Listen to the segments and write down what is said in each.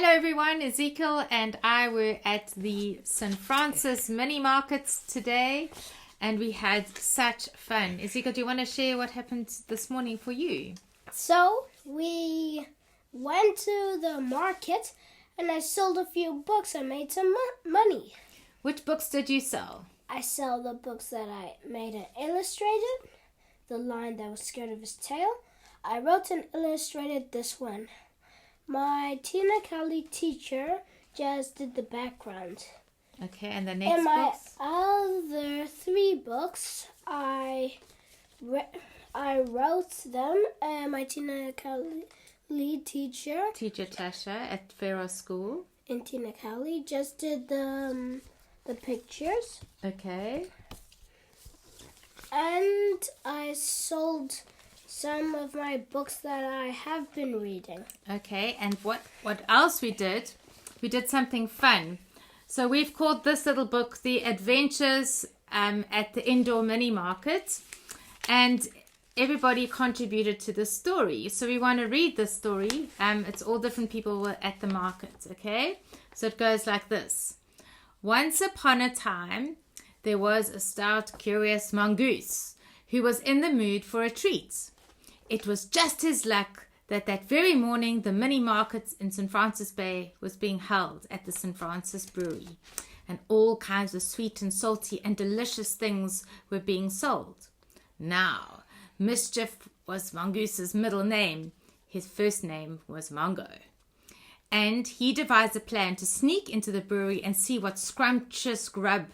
Hello everyone, Ezekiel and I were at the St Francis Mini-Market today and we had such fun. Ezekiel, do you want to share what happened this morning for you? So we went to the market and I sold a few books and made some money. Which books did you sell? I sell the books that I made and illustrated, the lion that was scared of his tail. I wrote and illustrated this one. My Tina Kelly teacher just did the background. Okay, and the next and my books? other 3 books, I wrote them, and my Tina Kelly teacher, Teacher Tasha at Pharaoh School. And Tina Kelly just did the pictures. Okay. And I sold some of my books that I have been reading. Okay, and what else we did? We did something fun. So we've called this little book The Adventures at the Indoor Mini Market, and everybody contributed to the story. So we want to read the story. It's all different people were at the market, okay? So it goes like this. Once upon a time, there was a stout, curious mongoose who was in the mood for a treat. It was just his luck that very morning the mini market in St Francis Bay was being held at the St Francis Brewery, and all kinds of sweet and salty and delicious things were being sold. Now, Mischief was Mongoose's middle name. His first name was Mongo. And he devised a plan to sneak into the brewery and see what scrumptious grub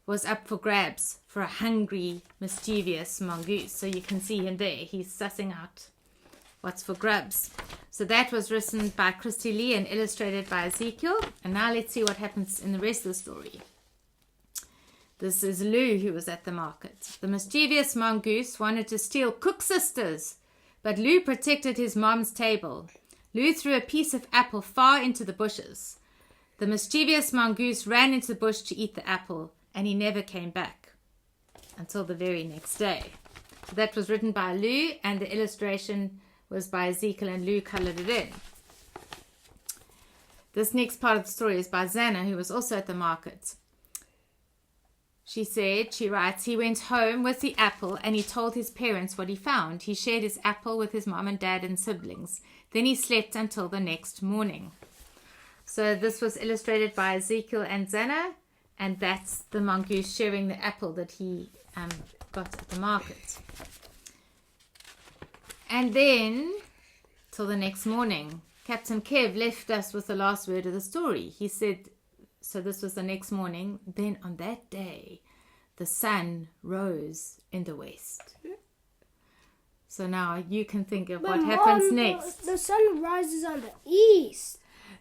was up for grabs for a hungry, mischievous mongoose. So you can see him there. He's sussing out what's for grubs. So that was written by Christy Lee and illustrated by Ezekiel. And now let's see what happens in the rest of the story. This is Lou, who was at the market. The mischievous mongoose wanted to steal Cook Sisters, but Lou protected his mom's table. Lou threw a piece of apple far into the bushes. The mischievous mongoose ran into the bush to eat the apple, and he never came back until the very next day. So that was written by Lou, and the illustration was by Ezekiel, and Lou colored it in. This next part of the story is by Zana, who was also at the market. She writes, he went home with the apple and he told his parents what he found. He shared his apple with his mom and dad and siblings. Then he slept until the next morning. So this was illustrated by Ezekiel and Zana, and that's the mongoose sharing the apple that he got at the market. And then, till the next morning, Captain Kev left us with the last word of the story. He said, so this was the next morning, then on that day, the sun rose in the west. So now you can think of what happens next. The sun rises on the east.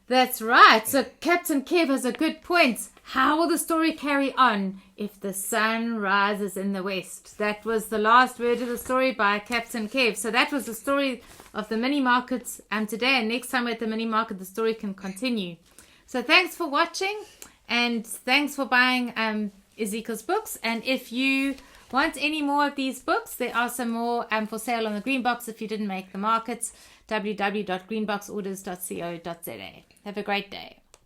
That's right. So Captain Kev has a good point. How will the story carry on if the sun rises in the west? That was the last word of the story by Captain Kev. So that was the story of the mini market today. And next time we're at the mini market, the story can continue. So thanks for watching, and thanks for buying Ezekiel's books. And if you want any more of these books, there are some more for sale on the Green Box if you didn't make the markets. www.greenboxorders.co.za. Have a great day.